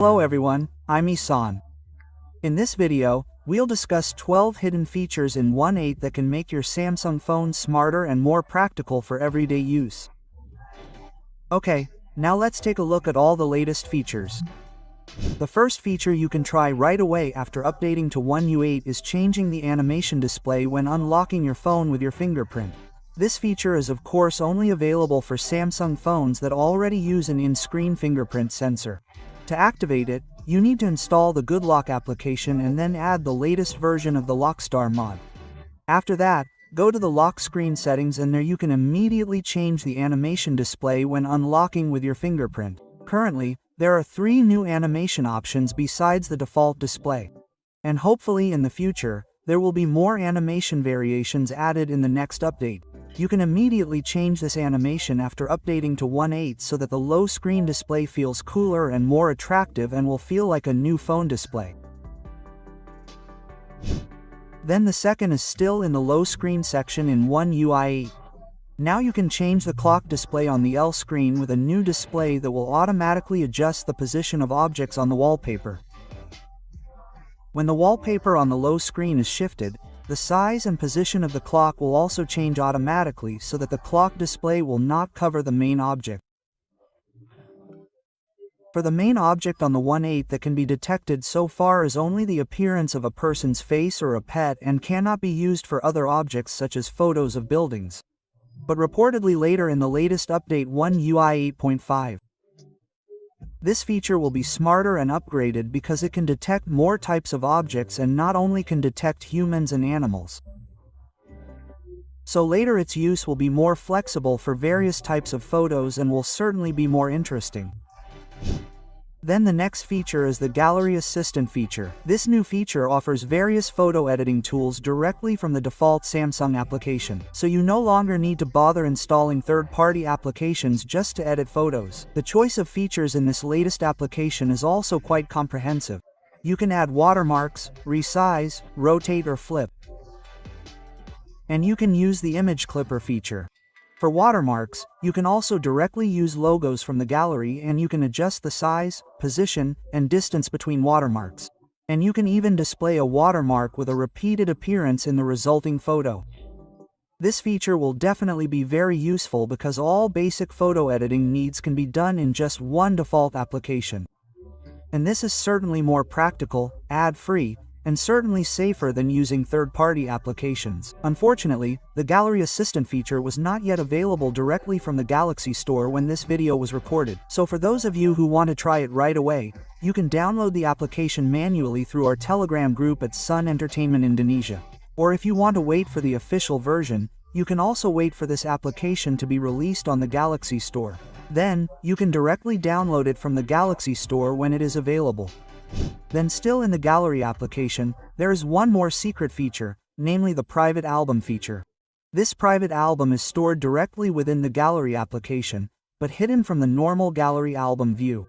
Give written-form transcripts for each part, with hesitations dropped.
Hello everyone, I'm Isan. In this video, we'll discuss 12 hidden features in 1.8 that can make your Samsung phone smarter and more practical for everyday use. Okay, now let's take a look at all the latest features. The first feature you can try right away after updating to 1.8 is changing the animation display when unlocking your phone with your fingerprint. This feature is of course only available for Samsung phones that already use an in-screen fingerprint sensor. To activate it, you need to install the Good Lock application and then add the latest version of the Lockstar mod. After that, go to the lock screen settings and there you can immediately change the animation display when unlocking with your fingerprint. Currently, there are 3 new animation options besides the default display. And hopefully in the future, there will be more animation variations added in the next update. You can immediately change this animation after updating to 1.8 so that the low screen display feels cooler and more attractive and will feel like a new phone display. Then the second is still in the low screen section in 1UI8. Now you can change the clock display on the L screen with a new display that will automatically adjust the position of objects on the wallpaper. When the wallpaper on the low screen is shifted, the size and position of the clock will also change automatically so that the clock display will not cover the main object. For the main object on the 1.8 that can be detected so far is only the appearance of a person's face or a pet and cannot be used for other objects such as photos of buildings. But reportedly later in the latest update 1UI8.5. This feature will be smarter and upgraded because it can detect more types of objects and not only can detect humans and animals. So later its use will be more flexible for various types of photos and will certainly be more interesting. Then the next feature is the Gallery Assistant feature. This new feature offers various photo editing tools directly from the default Samsung application, so you no longer need to bother installing third-party applications just to edit photos. The choice of features in this latest application is also quite comprehensive. You can add watermarks, resize, rotate or flip. And you can use the image clipper feature. For watermarks, you can also directly use logos from the gallery and you can adjust the size, position, and distance between watermarks. And you can even display a watermark with a repeated appearance in the resulting photo. This feature will definitely be very useful because all basic photo editing needs can be done in just one default application. And this is certainly more practical, ad-free, and certainly safer than using third-party applications. Unfortunately, the Gallery Assistant feature was not yet available directly from the Galaxy Store when this video was recorded. So for those of you who want to try it right away, you can download the application manually through our Telegram group at Sun Entertainment Indonesia. Or if you want to wait for the official version, you can also wait for this application to be released on the Galaxy Store. Then, you can directly download it from the Galaxy Store when it is available. Then still in the Gallery application, there is one more secret feature, namely the Private Album feature. This private album is stored directly within the Gallery application, but hidden from the normal Gallery album view.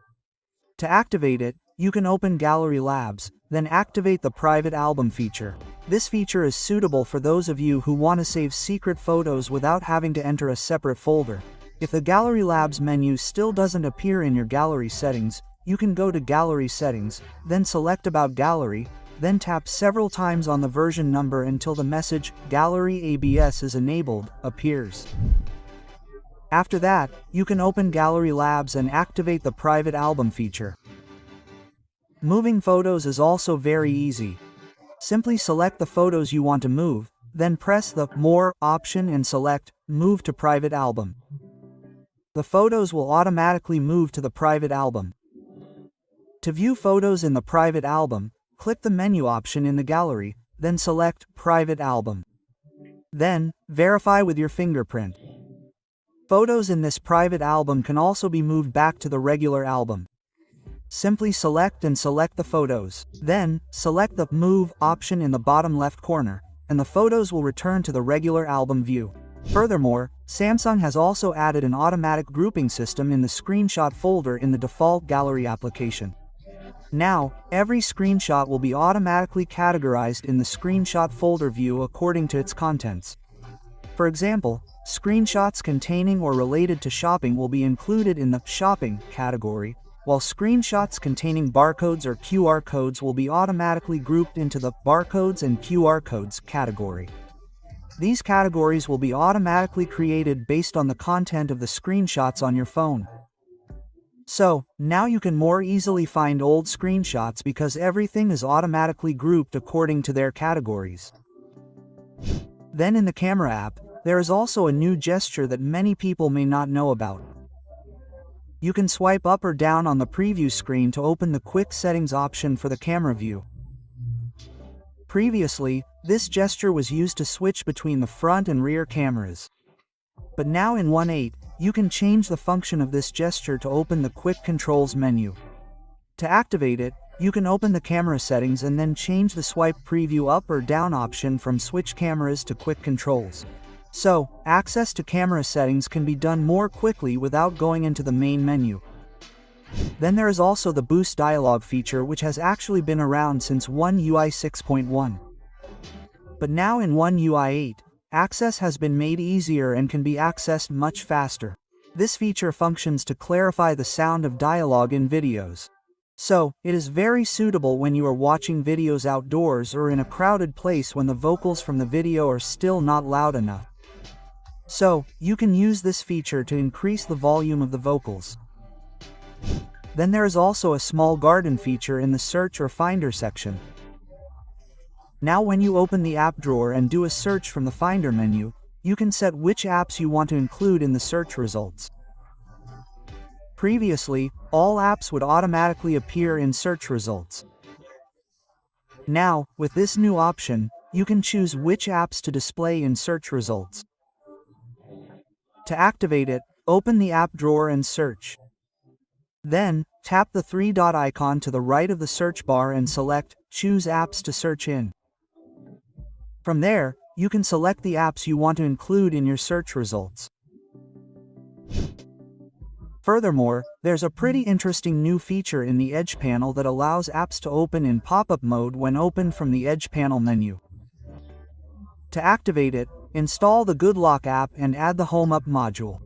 To activate it, you can open Gallery Labs, then activate the Private Album feature. This feature is suitable for those of you who want to save secret photos without having to enter a separate folder. If the Gallery Labs menu still doesn't appear in your gallery settings, you can go to Gallery Settings, then select About Gallery, then tap several times on the version number until the message, Gallery ABS is enabled, appears. After that, you can open Gallery Labs and activate the Private Album feature. Moving photos is also very easy. Simply select the photos you want to move, then press the More option and select Move to Private Album. The photos will automatically move to the private album. To view photos in the private album, click the menu option in the gallery, then select Private Album. Then, verify with your fingerprint. Photos in this private album can also be moved back to the regular album. Simply select the photos. Then, select the Move option in the bottom left corner, and the photos will return to the regular album view. Furthermore, Samsung has also added an automatic grouping system in the screenshot folder in the default gallery application. Now, every screenshot will be automatically categorized in the screenshot folder view according to its contents. For example, screenshots containing or related to shopping will be included in the Shopping category, while screenshots containing barcodes or QR codes will be automatically grouped into the barcodes and QR codes category. These categories will be automatically created based on the content of the screenshots on your phone. So, now you can more easily find old screenshots because everything is automatically grouped according to their categories. Then in the camera app, there is also a new gesture that many people may not know about. You can swipe up or down on the preview screen to open the quick settings option for the camera view. Previously, this gesture was used to switch between the front and rear cameras. But now in 1.8, you can change the function of this gesture to open the quick controls menu. To activate it, you can open the camera settings and then change the swipe preview up or down option from switch cameras to quick controls. So, access to camera settings can be done more quickly without going into the main menu. Then there is also the boost dialog feature, which has actually been around since One UI 6.1. But now in One UI 8, access has been made easier and can be accessed much faster. This feature functions to clarify the sound of dialogue in videos. So, it is very suitable when you are watching videos outdoors or in a crowded place when the vocals from the video are still not loud enough. So, you can use this feature to increase the volume of the vocals. Then there is also a small garden feature in the search or finder section. Now when you open the app drawer and do a search from the finder menu, you can set which apps you want to include in the search results. Previously, all apps would automatically appear in search results. Now, with this new option, you can choose which apps to display in search results. To activate it, open the app drawer and search. Then, tap the three-dot icon to the right of the search bar and select Choose Apps to Search In. From there, you can select the apps you want to include in your search results. Furthermore, there's a pretty interesting new feature in the Edge panel that allows apps to open in pop-up mode when opened from the Edge panel menu. To activate it, install the Good Lock app and add the Home Up module.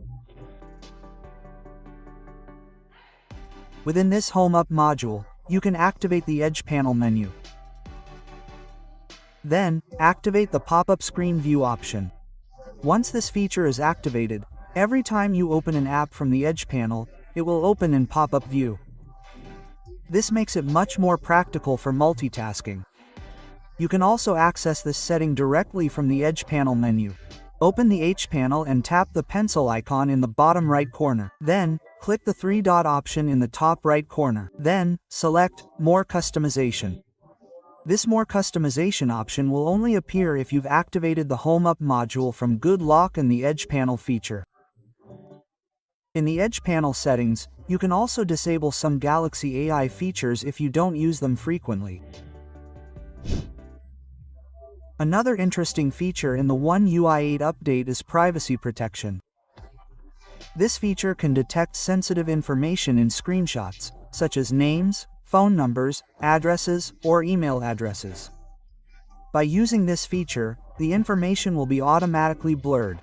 Within this Home Up module, you can activate the Edge panel menu. Then, activate the pop-up screen view option. Once this feature is activated, every time you open an app from the Edge panel, it will open in pop-up view. This makes it much more practical for multitasking. You can also access this setting directly from the Edge panel menu. Open the Edge panel and tap the pencil icon in the bottom right corner. Then, click the three-dot option in the top right corner. Then, select More Customization. This More Customization option will only appear if you've activated the Home Up module from Good Lock and the Edge panel feature. In the Edge panel settings, you can also disable some Galaxy AI features if you don't use them frequently. Another interesting feature in the One UI 8 update is privacy protection. This feature can detect sensitive information in screenshots, such as names, phone numbers, addresses, or email addresses. By using this feature, the information will be automatically blurred.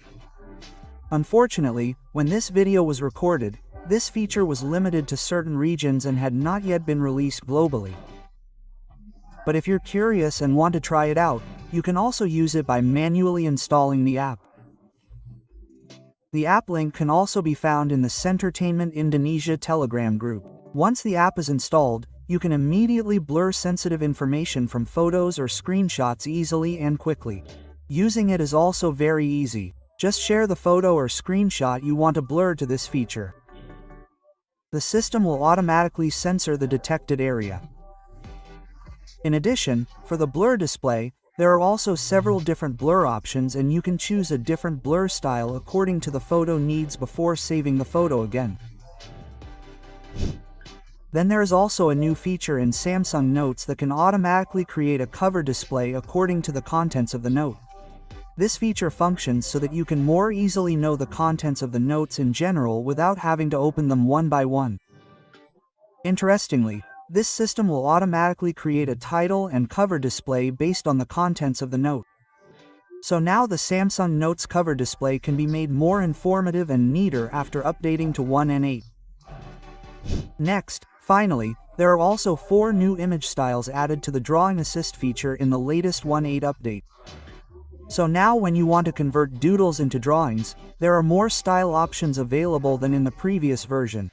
Unfortunately, when this video was recorded, this feature was limited to certain regions and had not yet been released globally. But if you're curious and want to try it out, you can also use it by manually installing the app. The app link can also be found in the Centertainment Indonesia Telegram group. Once the app is installed, you can immediately blur sensitive information from photos or screenshots easily and quickly. Using it is also very easy. Just share the photo or screenshot you want to blur to this feature. The system will automatically censor the detected area. In addition, for the blur display, there are also several different blur options and you can choose a different blur style according to the photo needs before saving the photo again. Then there is also a new feature in Samsung Notes that can automatically create a cover display according to the contents of the note. This feature functions so that you can more easily know the contents of the notes in general without having to open them one by one. Interestingly, this system will automatically create a title and cover display based on the contents of the note. So now the Samsung Notes cover display can be made more informative and neater after updating to 1.8. Next, Finally, there are also 4 new image styles added to the Drawing Assist feature in the latest 1.8 update. So now when you want to convert doodles into drawings, there are more style options available than in the previous version.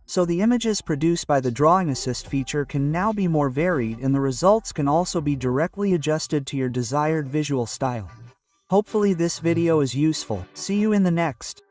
So the images produced by the Drawing Assist feature can now be more varied, and the results can also be directly adjusted to your desired visual style. Hopefully this video is useful. See you in the next.